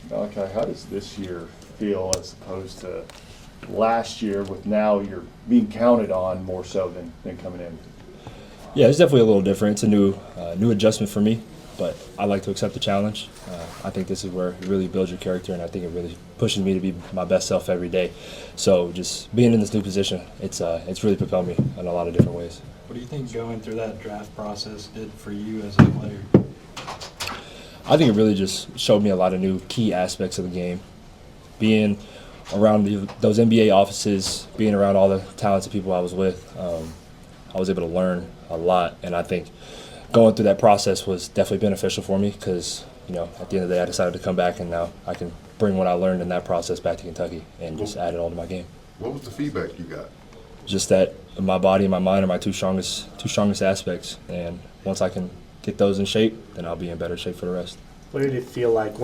Malachi, how does this year feel as opposed to last year with now you're being counted on more so than coming in? Yeah, it's definitely a little different. It's a new adjustment for me, but I like to accept the challenge. I think this is where it really builds your character, and I think it really pushes me to be my best self every day. So just being in this new position, it's really propelled me in a lot of different ways. What do you think going through that draft process did for you as a player? I think it really just showed me a lot of new key aspects of the game. Being around those NBA offices, being around all the talented people I was with, I was able to learn a lot, and I think going through that process was definitely beneficial for me because, at the end of the day, I decided to come back, and now I can bring what I learned in that process back to Kentucky and just add it all to my game. What was the feedback you got? Just that my body and my mind are my two strongest aspects, and once I can get those in shape, then I'll be in better shape for the rest. What did it feel like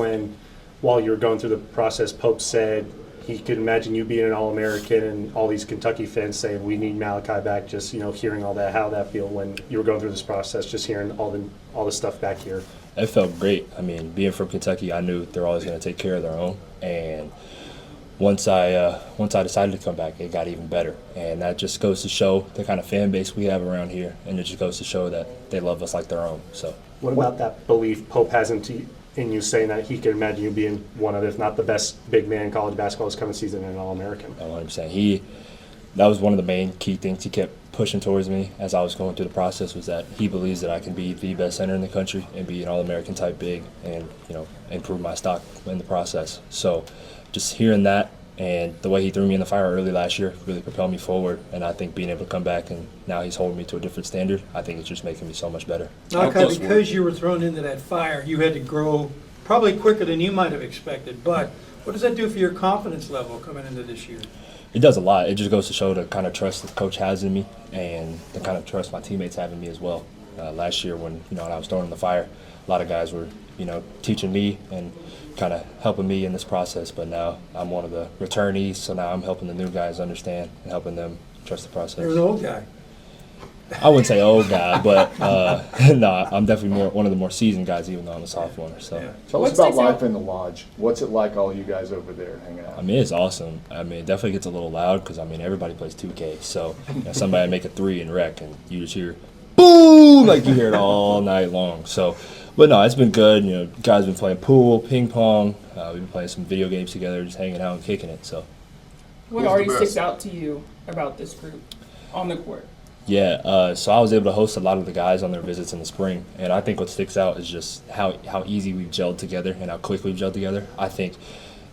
while you were going through the process, Pope said he could imagine you being an All-American and all these Kentucky fans saying, we need Malachi back, just, hearing all that, how that feel when you were going through this process, just hearing all the stuff back here? It felt great. I mean, being from Kentucky, I knew they're always going to take care of their own. And once I decided to come back, it got even better. And that just goes to show the kind of fan base we have around here. And it just goes to show that they love us like their own. So, what about that belief Pope has in you saying that he can imagine you being one of, if not the best big man in college basketball this coming season and an All-American? 100%. That was one of the main key things he kept pushing towards me as I was going through the process, was that he believes that I can be the best center in the country and be an All-American type big and, improve my stock in the process. So just hearing that and the way he threw me in the fire early last year really propelled me forward. And I think being able to come back and now he's holding me to a different standard, I think it's just making me so much better. Okay, because you were thrown into that fire, you had to grow probably quicker than you might have expected. But what does that do for your confidence level coming into this year? It does a lot. It just goes to show the kind of trust the coach has in me and the kind of trust my teammates have in me as well. Last year when I was thrown in the fire, a lot of guys were teaching me and kind of helping me in this process, but now I'm one of the returnees, so now I'm helping the new guys understand and helping them trust the process. You're an old guy. I wouldn't say old guy, but no, I'm definitely one of the more seasoned guys, even though I'm a sophomore. So, Yeah. Tell us about life in the lodge. What's it like, all you guys over there hanging out? I mean, it's awesome. I mean, it definitely gets a little loud because, everybody plays 2K. So, somebody make a 3 and wreck, and you just hear, boom, like you hear it all night long. So, but no, it's been good. Guys been playing pool, ping pong. We've been playing some video games together, just hanging out and kicking it. So, what already sticks out to you about this group on the court? Yeah, so I was able to host a lot of the guys on their visits in the spring, and I think what sticks out is just how easy we've gelled together and how quick we've gelled together. I think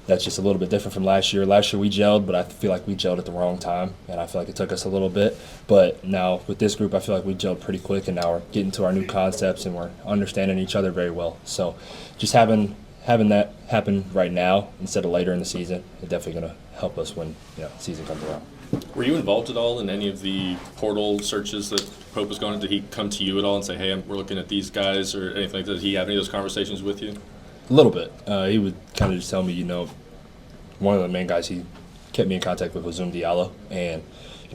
that's just a little bit different from last year. Last year we gelled, but I feel like we gelled at the wrong time, and I feel like it took us a little bit. But now with this group, I feel like we gelled pretty quick, and now we're getting to our new concepts, and we're understanding each other very well. So just having that happen right now instead of later in the season is definitely going to help us when the season comes around. Were you involved at all in any of the portal searches that Pope was going to? Did he come to you at all and say, hey, we're looking at these guys or anything like that? Did he have any of those conversations with you? A little bit. He would kind of just tell me, one of the main guys he kept me in contact with was Zoom Diallo. And,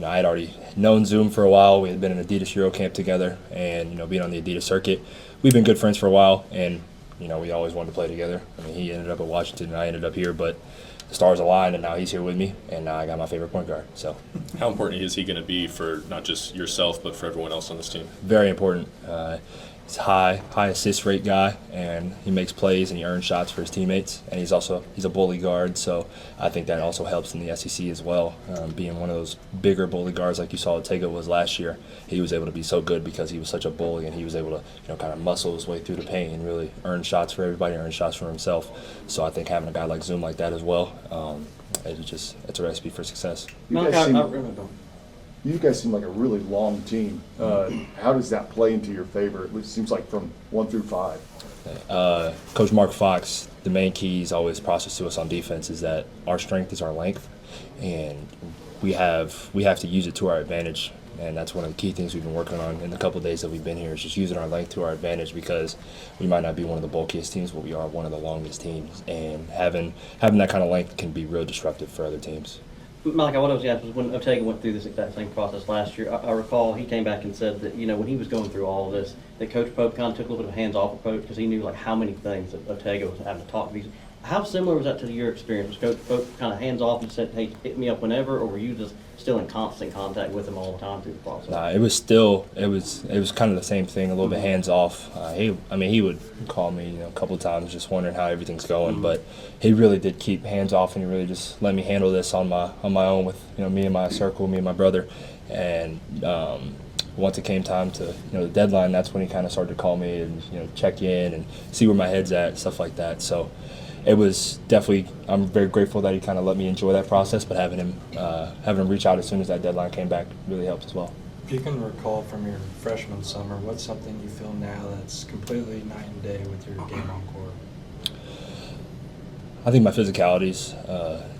I had already known Zoom for a while. We had been in Adidas Euro Camp together and, being on the Adidas circuit. We've been good friends for a while and, we always wanted to play together. I mean, he ended up at Washington and I ended up here, but the stars aligned, and now he's here with me, and now I got my favorite point guard. So, how important is he going to be for not just yourself, but for everyone else on this team? Very important. He's a high assist rate guy, and he makes plays and he earns shots for his teammates. And he's a bully guard, so I think that also helps in the SEC as well. Being one of those bigger bully guards like you saw Ortega was last year, he was able to be so good because he was such a bully, and he was able to kind of muscle his way through the paint and really earn shots for everybody, earn shots for himself. So I think having a guy like Zoom like that as well, it's a recipe for success. You guys seem like a really long team. How does that play into your favor? It seems like from 1 through 5. Coach Mark Fox, the main key he's always processed to us on defense is that our strength is our length, and we have to use it to our advantage. And that's one of the key things we've been working on in the couple of days that we've been here, is just using our length to our advantage, because we might not be one of the bulkiest teams, but we are one of the longest teams. And having that kind of length can be real disruptive for other teams. Malachi, what I was going to ask was when Ortega went through this exact same process last year, I recall he came back and said that, when he was going through all of this, that Coach Pope kind of took a little bit of a hands-off approach because he knew how many things that Ortega was having to talk to. How similar was that to your experience? Was Coach Pope kind of hands off and said, hey, hit me up whenever, or were you just still in constant contact with him all the time through the process? Nah, it was kind of the same thing, a little bit hands off. He would call me, a couple of times, just wondering how everything's going. But he really did keep hands off, and he really just let me handle this on my own with me and my circle, me and my brother. And once it came time to the deadline, that's when he kind of started to call me and check in and see where my head's at, stuff like that. So it was definitely, I'm very grateful that he kind of let me enjoy that process, but having him reach out as soon as that deadline came back really helped as well. If you can recall from your freshman summer, what's something you feel now that's completely night and day with your game on court? I think my physicality's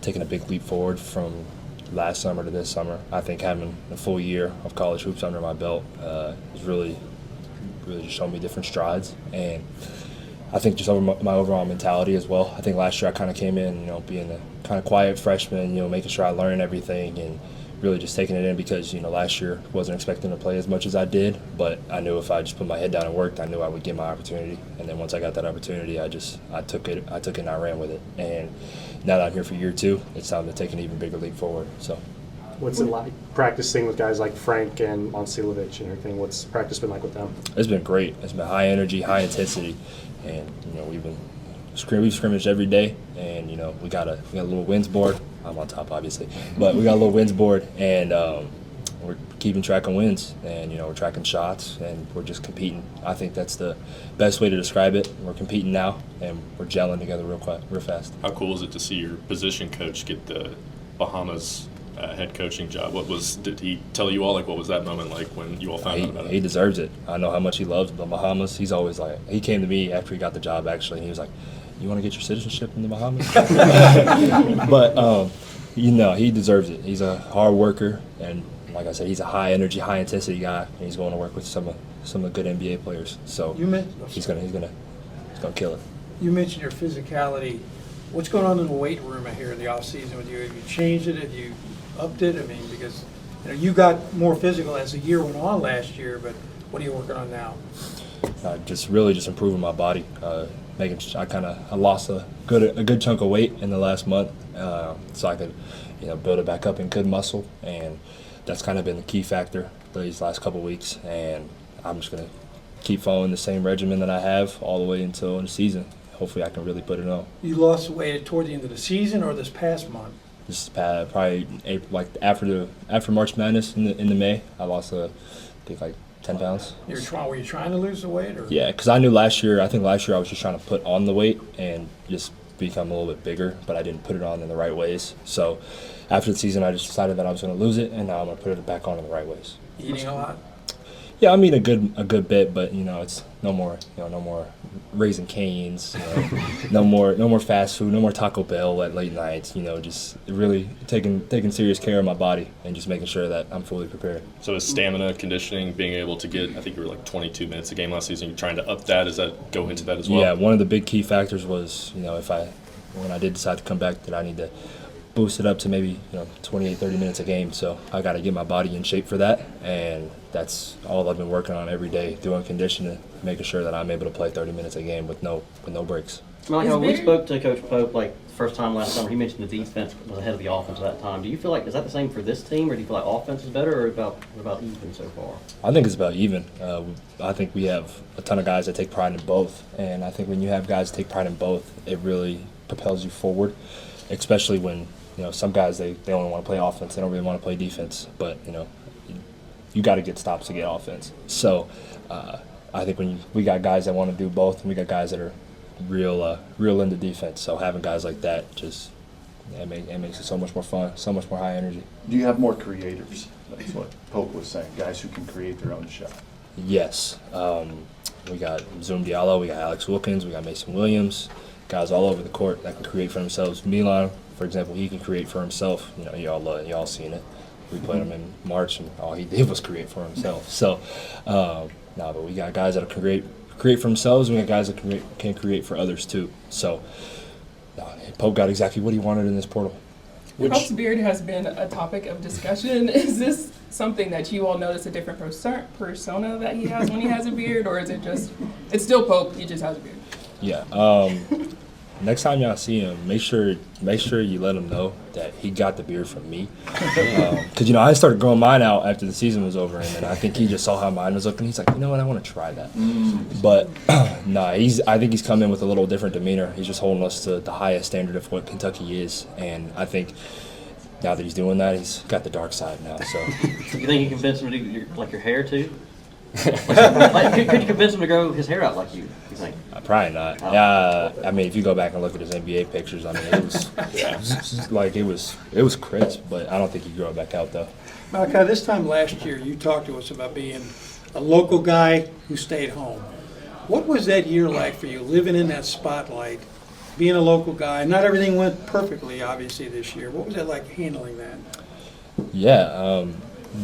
taken a big leap forward from last summer to this summer. I think having a full year of college hoops under my belt has really just shown me different strides. And I think just over my overall mentality as well. I think last year I kind of came in, being a kind of quiet freshman, making sure I learned everything and really just taking it in because, last year wasn't expecting to play as much as I did, but I knew if I just put my head down and worked, I knew I would get my opportunity. And then once I got that opportunity, I took it and I ran with it. And now that I'm here for year 2, it's time to take an even bigger leap forward. So, What's it like practicing with guys like Frank and Monsilovich and everything? What's practice been like with them? it's been great. It's been high energy, high intensity, and we've scrimmaged every day, and we got a little wins board. I'm on top, obviously, but we got a little wins board, and we're keeping track of wins, and we're tracking shots, and we're just competing. I think that's the best way to describe it. We're competing now, and we're gelling together real fast. How cool is it to see your position coach get the Bahamas head coaching job? Did he tell you all, what was that moment like when you all found out about it? He deserves it. I know how much he loves the Bahamas. He's always he came to me after he got the job, actually, and he was like, you want to get your citizenship in the Bahamas? But, he deserves it. He's a hard worker, and like I said, he's a high energy, high intensity guy, and he's going to work with some of the good NBA players. So he's gonna kill it. You mentioned your physicality. What's going on in the weight room here in the offseason with you? Have you changed it? Have you upped it? I mean, because you got more physical as the year went on last year, but what are you working on now? Just improving my body. I lost a good chunk of weight in the last month, so I could build it back up in good muscle, and that's kind of been the key factor these last couple weeks. And I'm just gonna keep following the same regimen that I have all the way until the season. Hopefully, I can really put it on. You lost weight toward the end of the season or this past month? This is probably April, after March Madness in the May. I lost I think 10 pounds. Were you trying to lose the weight? Or? Yeah, because I knew last year I was just trying to put on the weight and just become a little bit bigger, but I didn't put it on in the right ways. So after the season, I just decided that I was going to lose it, and now I'm going to put it back on in the right ways. Eating a lot? Yeah, I mean a good bit, but it's no more Raising Cane's, no more fast food, no more Taco Bell at late nights. Just really taking serious care of my body and just making sure that I'm fully prepared. So is stamina, conditioning, being able to get, I think you were 22 minutes a game last season, you're trying to up that, does that go into that as well? Yeah, one of the big key factors was, when I did decide to come back, that I need to boost it up to maybe 28, 30 minutes a game. So I got to get my body in shape for that, and that's all I've been working on every day, doing conditioning, making sure that I'm able to play 30 minutes a game with no breaks. Like when we spoke to Coach Pope first time last summer, he mentioned the defense was ahead of the offense at that time. Do you feel is that the same for this team, or do you feel like offense is better, or about even so far? I think it's about even. I think we have a ton of guys that take pride in both, and I think when you have guys take pride in both, it really propels you forward, especially when some guys they only want to play offense, they don't really want to play defense, but you got to get stops to get offense. So I think when we got guys that want to do both, and we got guys that are real into defense. So having guys like that it makes it so much more fun, so much more high energy. Do you have more creators? That's what Pope was saying, guys who can create their own shot. Yes. We got Zoom Diallo, we got Alex Wilkins, we got Mason Williams, guys all over the court that can create for themselves. Milan, for example, he can create for himself. Y'all seen it. We played him in March, and all he did was create for himself. So, but we got guys that can create for themselves, and we got guys that can create for others too. So, Pope got exactly what he wanted in this portal. Pope's beard has been a topic of discussion. Is this something that you all notice a different persona that he has when he has a beard, or is it just, it's still Pope, he just has a beard? Yeah. next time y'all see him, make sure you let him know that he got the beard from me. Because I started growing mine out after the season was over, and then I think he just saw how mine was looking. He's like, you know what, I want to try that. But nah, I think he's come in with a little different demeanor. He's just holding us to the highest standard of what Kentucky is, and I think now that he's doing that, he's got the dark side now. So You think you convinced him to do your hair too? Could you convince him to grow his hair out like you think? probably not. I mean, if you go back and look at his NBA pictures, I mean, it was like it was crisp, but I don't think he grew it back out though. Malachi, this time last year, you talked to us about being a local guy who stayed home. What was that year like for you, living in that spotlight, being a local guy? Not everything went perfectly, obviously, this year. What was it like handling that? Yeah,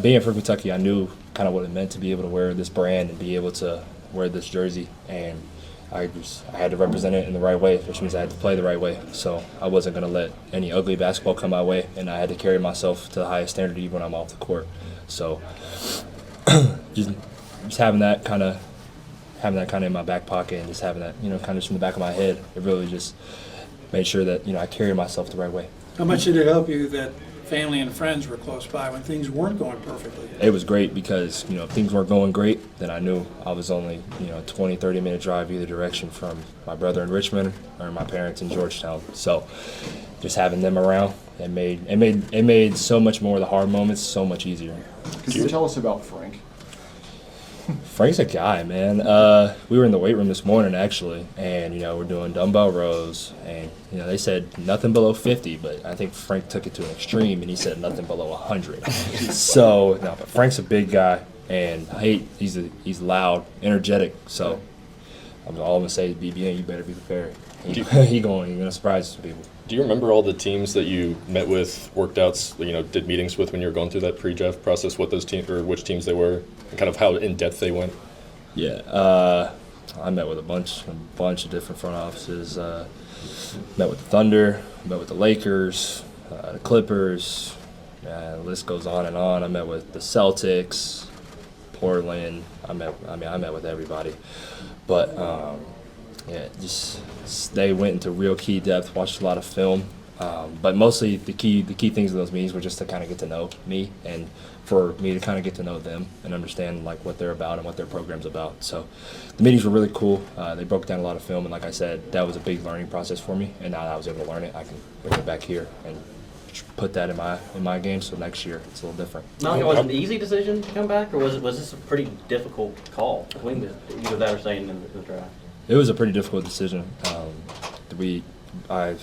being from Kentucky, I knew kind of what it meant to be able to wear this brand and be able to wear this jersey, and I had to represent it in the right way, which means I had to play the right way. So I wasn't going to let any ugly basketball come my way, and I had to carry myself to the highest standard even when I'm off the court. So just having that kind of in my back pocket and just having that, kind of just in the back of my head, it really just made sure that, I carried myself the right way. How much did it help you that family and friends were close by when things weren't going perfectly? It was great because, if things weren't going great, then I knew I was only, 20, 30-minute drive either direction from my brother in Richmond or my parents in Georgetown. So just having them around, it made so much more of the hard moments so much easier. Could you tell us about Frank? Frank's a guy, man. We were in the weight room this morning, actually, and, we're doing dumbbell rows, and, they said nothing below 50, but I think Frank took it to an extreme, and he said nothing below 100. So, no, but Frank's a big guy, and he's loud, energetic, so all I'm going to say is, BBN, you better be prepared. He's going to surprise some people. Do you remember all the teams that you met with, worked outs, did meetings with when you were going through that pre-draft process, what those teams, or which teams they were, and kind of how in-depth they went? Yeah, I met with a bunch of different front offices. Met with the Thunder, met with the Lakers, the Clippers, the list goes on and on. I met with the Celtics, Portland. I met with everybody. But yeah, just they went into real key depth, watched a lot of film. But mostly the key things of those meetings were just to kind of get to know me and for me to kind of get to know them and understand like what they're about and what their program's about. So the meetings were really cool. They broke down a lot of film, and like I said, that was a big learning process for me. And now that I was able to learn it, I can bring it back here and put that in my game. So next year it's a little different. Was it an easy decision to come back, or was this a pretty difficult call between either that or staying in the draft? It was a pretty difficult decision. I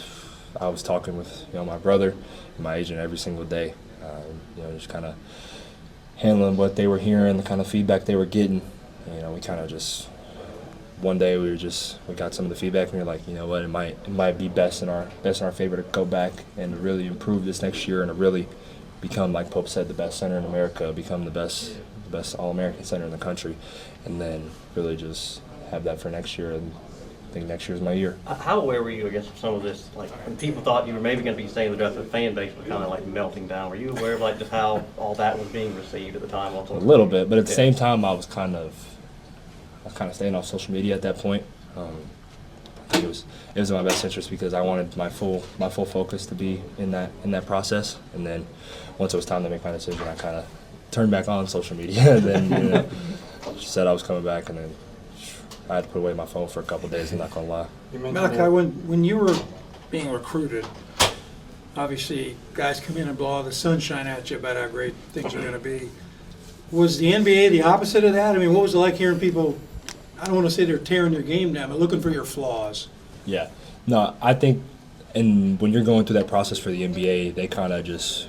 was talking with my brother and my agent every single day. Just kind of handling what they were hearing, the kind of feedback they were getting. We kind of just one day we got some of the feedback and we were like, you know what, it might be best in our favor to go back and really improve this next year and to really become, like Pope said, the best center in America, become the best All-American center in the country, and then really just have that for next year. And I think next year's my year. How aware were you, I guess, of some of this? Like, when people thought you were maybe going to be staying in the draft, the fan base was kind of like melting down. Were you aware of like just how all that was being received at the time? A little bit, but at the same time, I was kind of staying off social media at that point. I think it was in my best interest because I wanted my full focus to be in that process. And then once it was time to make my decision, I kind of turned back on social media. And then she said I was coming back, and then I had to put away my phone for a couple of days, I'm not going to lie. Malachi, when you were being recruited, obviously guys come in and blow all the sunshine at you about how great things are going to be. Was the NBA the opposite of that? I mean, what was it like hearing people, I don't want to say they're tearing your game down, but looking for your flaws? Yeah. No, I think when you're going through that process for the NBA, they kind of just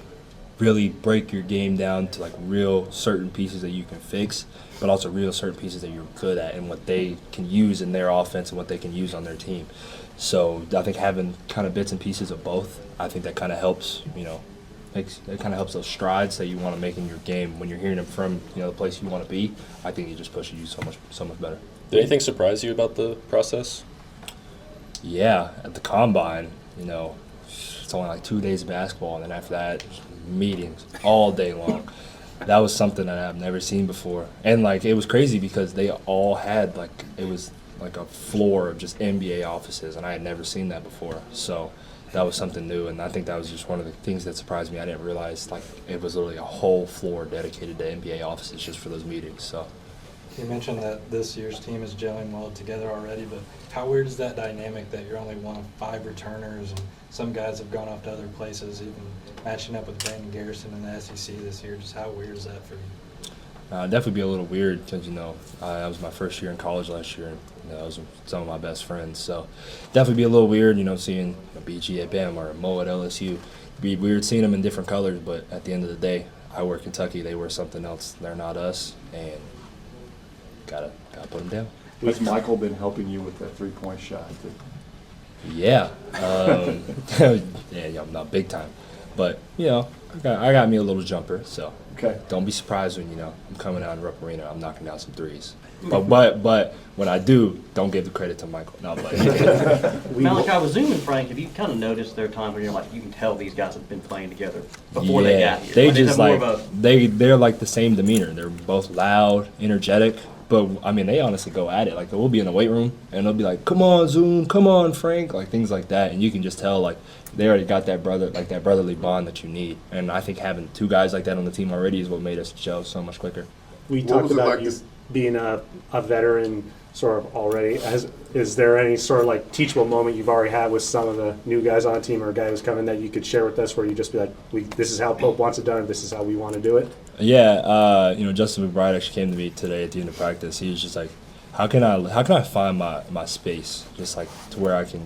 really break your game down to like real certain pieces that you can fix, but also real certain pieces that you're good at and what they can use in their offense and what they can use on their team. So I think having kind of bits and pieces of both, I think that kind of helps, it kind of helps those strides that you want to make in your game. When you're hearing them from, the place you want to be, I think it just pushes you so much better. Did anything surprise you about the process? Yeah, at the Combine, it's only like 2 days of basketball, and then after that, meetings all day long. That was something that I've never seen before. And, it was crazy because they all had, it was a floor of just NBA offices, and I had never seen that before. So that was something new, and I think that was just one of the things that surprised me. I didn't realize like it was literally a whole floor dedicated to NBA offices just for those meetings. So You mentioned that this year's team is gelling well together already, but how weird is that dynamic that you're only one of 5 returners and some guys have gone off to other places, even matching up with Brandon Garrison in the SEC this year? Just how weird is that for you? definitely be a little weird because, that was my first year in college last year, and those were some of my best friends. So definitely be a little weird, seeing BG at Bama or Mo at LSU. Be weird seeing them in different colors, but at the end of the day, I wear Kentucky, they wear something else. They're not us, and gotta put them down. Has Michael been helping you with that 3-point shot? Yeah, yeah, not big time, but I got me a little jumper, so Okay. don't be surprised when I'm coming out in Rupp Arena, I'm knocking down some threes. But when I do, don't give the credit to Michael. No, but Malachi, with Zoom and Frank, have you kind of noticed there are times where you're like, you can tell these guys have been playing together before they got here? They Like, is just it more like of a- they're like the same demeanor. They're both loud, energetic. But I mean, they honestly go at it. Like we'll be in the weight room and they'll be like, "Come on, Zoom, come on, Frank," like things like that. And you can just tell like they already got that brotherly bond that you need. And I think having 2 guys like that on the team already is what made us gel so much quicker. We What talked was it about like you this- being a veteran sort of already. Is there any sort of like teachable moment you've already had with some of the new guys on the team or a guy who's coming that you could share with us where you just be like, this is how Pope wants it done, or this is how we want to do it? Yeah, Justin McBride actually came to me today at the end of practice. He was just like, how can I find my space, just like to where I can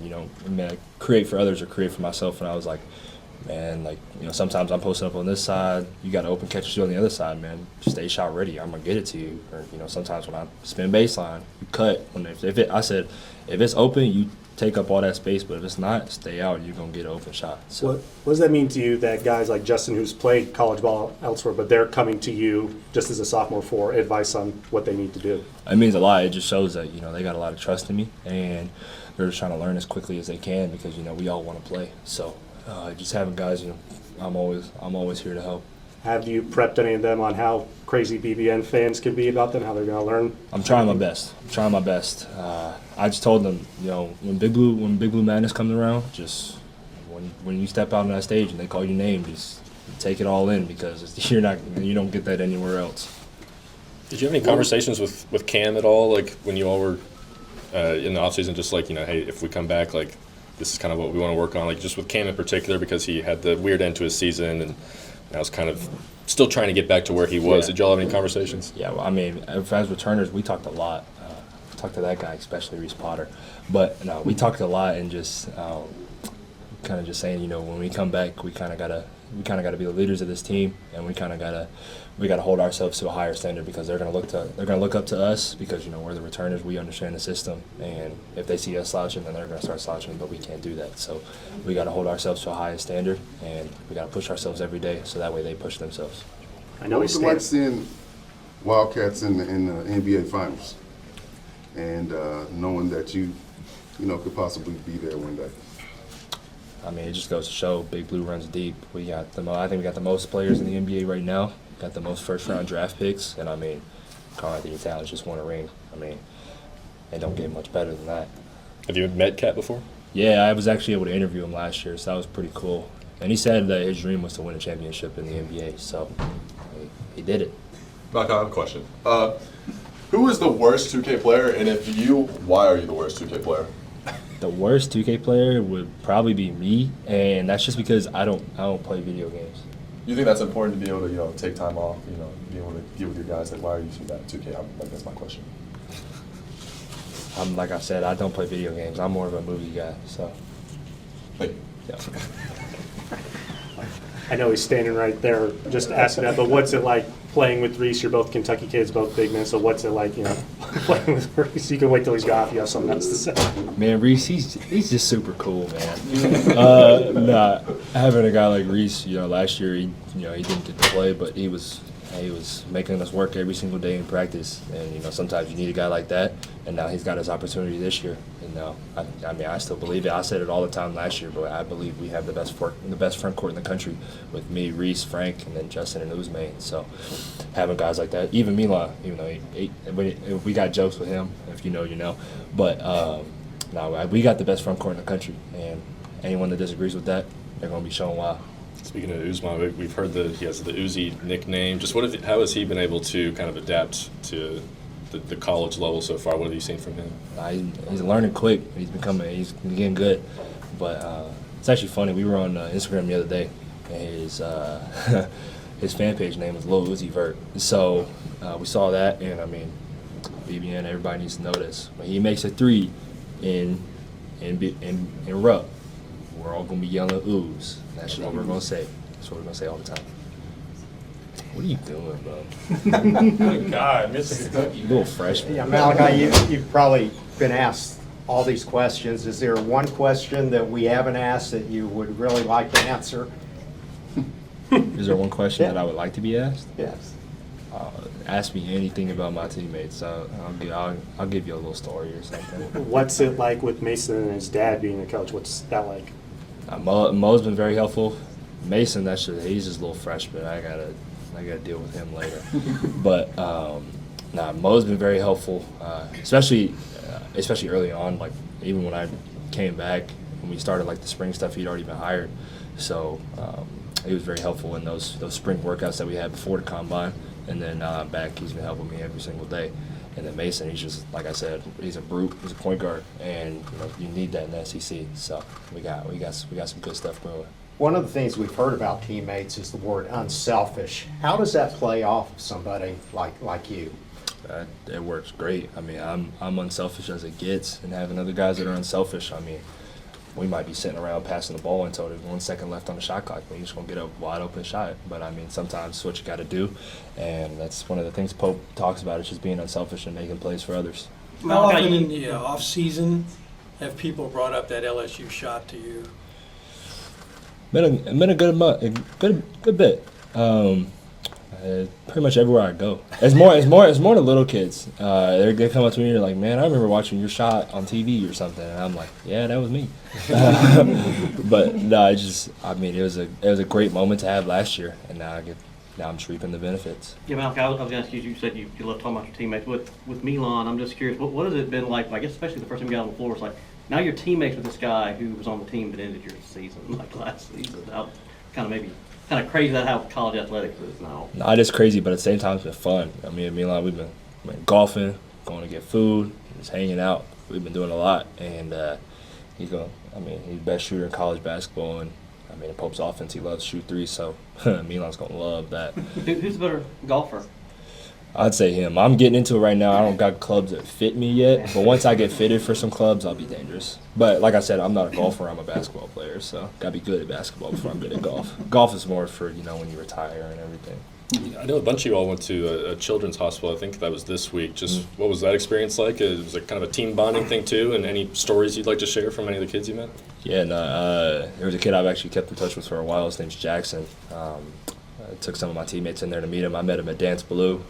create for others or create for myself. And I was like, man, like sometimes I'm posting up on this side, you got to open catch on the other side, man. Stay shot ready, I'm gonna get it to you. Or sometimes when I spin baseline, you cut. I said if it's open, you take up all that space, but if it's not, stay out. You're gonna get an open shot. So What does that mean to you that guys like Justin, who's played college ball elsewhere, but they're coming to you just as a sophomore for advice on what they need to do? it means a lot. It just shows that they got a lot of trust in me, and they're just trying to learn as quickly as they can because we all want to play. So just having guys, I'm always here to help. Have you prepped any of them on how crazy BBN fans can be about them, how they're going to learn? I'm trying my best. I just told them, when Big Blue Madness comes around, just when you step out on that stage and they call your name, just take it all in because you don't get that anywhere else. Did you have any conversations with Cam at all, like when you all were in the offseason, just like, hey, if we come back, like this is kind of what we want to work on, like just with Cam in particular because he had the weird end to his season and I was kind of still trying to get back to where he was. Yeah. Did y'all have any conversations? Yeah, well, I mean, as returners, we talked a lot. Talked to that guy, especially Reese Potter. But no, we talked a lot and just kind of just saying, when we come back, we kind of gotta be the leaders of this team, and we gotta hold ourselves to a higher standard because they're gonna look up to us because we're the returners, we understand the system, and if they see us slouching, then they're gonna start slouching, but we can't do that. So we gotta hold ourselves to a higher standard, and we gotta push ourselves every day, so that way they push themselves. I know What was it like seeing Wildcats in the NBA Finals and knowing that you could possibly be there one day? I mean, it just goes to show Big Blue runs deep. I think we got the most players in the NBA right now. Got the most first-round draft picks, and I mean, Karl Anthony Towns just won a ring. I mean, it don't get much better than that. Have you met Cat before? Yeah, I was actually able to interview him last year, so that was pretty cool. And he said that his dream was to win a championship in the NBA, so he did it. Malachi, I have a question. Who is the worst 2K player, and if you, why are you the worst 2K player? The worst 2K player would probably be me, and that's just because I don't play video games. You think that's important to be able to, take time off, be able to get with your guys? Like, why are you so bad at 2K? That's my question. Like I said, I don't play video games. I'm more of a movie guy, so. Like, Yeah. I know he's standing right there just asking that, but what's it like playing with Reese? You're both Kentucky kids, both big men, so what's it like, playing with Reese? You can wait till he's got off, you have something else to say. Man, Reese, he's just super cool, man. Having a guy like Reese, last year he didn't get to play, but he was he was making us work every single day in practice. And, you know, sometimes you need a guy like that. And now he's got his opportunity this year. And now, I mean, I still believe it. I said it all the time last year, but I believe we have the best front court in the country with me, Reese, Frank, and then Justin and Uzme. So having guys like that, even Milan, even though we got jokes with him, if you know, you know. But no, we got the best front court in the country. And anyone that disagrees with that, they're going to be showing why. Speaking of Uzma, we've heard that he has the Uzi nickname. Just how has he been able to kind of adapt to the college level so far? What have you seen from him? He's learning quick. He's getting good. But it's actually funny. We were on Instagram the other day, and his fan page name was Lil Uzi Vert. So we saw that, and I mean, BBN, everybody needs to know this. When he makes a three in Rupp, we're all gonna be yelling ooze. That's what we're gonna say. That's what we're gonna say all the time. What are you doing, bro? Good God, Mr. Kentucky. You little freshman. Yeah, Malachi, you've probably been asked all these questions. Is there one question that we haven't asked that you would really like to answer? Is there one question Yeah. that I would like to be asked? Yes. Ask me anything about my teammates. I'll give you a little story or something. What's it like with Mason and his dad being a coach? What's that like? Mo's been very helpful. Mason, he's just a little freshman. I gotta deal with him later. But Mo's been very helpful, especially early on. Like even when I came back when we started like the spring stuff, he'd already been hired. So he was very helpful in those spring workouts that we had before the combine. And then now I'm back, he's been helping me every single day. And then Mason, he's just, like I said, he's a brute, he's a point guard, and you need that in the SEC. So we got some good stuff going. One of the things we've heard about teammates is the word unselfish. How does that play off of somebody like you? It works great. I mean, I'm unselfish as it gets, and having other guys that are unselfish, I mean, we might be sitting around passing the ball until there's 1 second left on the shot clock. We're just going to get a wide open shot. But, I mean, sometimes it's what you got to do. And that's one of the things Pope talks about, is just being unselfish and making plays for others. How often in the off-season have people brought up that LSU shot to you? Been a good bit. Pretty much everywhere I go. It's more the little kids. They come up to me and they're like, "Man, I remember watching your shot on TV or something," and I'm like, "Yeah, that was me." But no, it was a great moment to have last year, and now I'm just reaping the benefits. Yeah, Malachi, I was going to ask you, you said you love talking about your teammates. With Milan, I'm just curious, what has it been like, I guess especially the first time you got on the floor, it's like, now you're teammates with this guy who was on the team that ended your season, like last season. Kind of crazy that how college athletics is now. Not as crazy, but at the same time, it's been fun. I mean, Milan, we've been golfing, going to get food, just hanging out. We've been doing a lot, and he's the best shooter in college basketball, and I mean, in Pope's offense, he loves to shoot threes, so Milan's going to love that. Who's the better golfer? I'd say him. I'm getting into it right now. I don't got clubs that fit me yet, but once I get fitted for some clubs, I'll be dangerous. But like I said, I'm not a golfer. I'm a basketball player, so got to be good at basketball before I'm good at golf. Golf is more for, when you retire and everything. I know a bunch of you all went to a children's hospital. I think that was this week. Just what was that experience like? It was kind of a team bonding thing too, and any stories you'd like to share from any of the kids you met? Yeah, there was a kid I've actually kept in touch with for a while. His name's Jackson. I took some of my teammates in there to meet him. I met him at Dance Blue,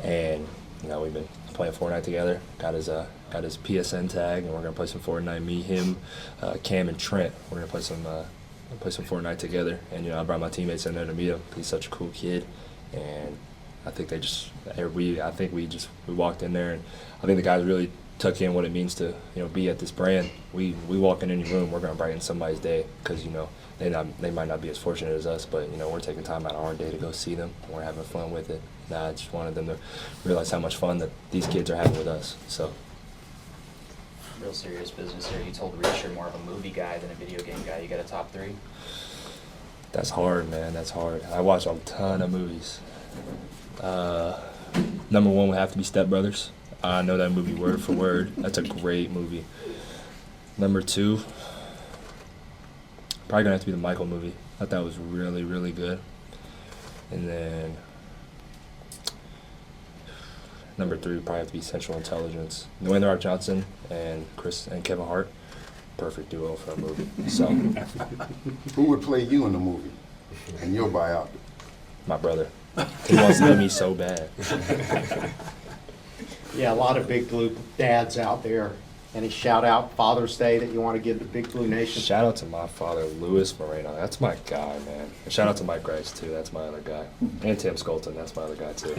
and we've been playing Fortnite together. Got his PSN tag, and we're gonna play some Fortnite. Me, him, Cam, and Trent. We're gonna play some Fortnite together. And I brought my teammates in there to meet him. He's such a cool kid, and I think we walked in there, and I think the guys really took in what it means to be at this brand. We walk in any room, we're gonna brighten somebody's day, because they might not be as fortunate as us, but we're taking time out of our day to go see them. We're having fun with it. And I just wanted them to realize how much fun that these kids are having with us. So. Real serious business here. You told Reach you're more of a movie guy than a video game guy. You got a top 3? That's hard, man. That's hard. I watch a ton of movies. Number 1 would have to be Step Brothers. I know that movie word for word. That's a great movie. Number 2, probably gonna have to be the Michael movie. I thought it was really, really good. And then number 3 would probably have to be Central Intelligence. Dwayne The Rock Johnson and Kevin Hart. Perfect duo for a movie. So, Who would play you in the movie? And your biography? my brother. He wants to be me so bad. Yeah, a lot of Big Blue dads out there. Any shout out Father's Day that you want to give the Big Blue Nation? Shout out to my father, Louis Moreno. That's my guy, man. And shout out to Mike Grace, too. That's my other guy. And Tim Skolton. That's my other guy, too.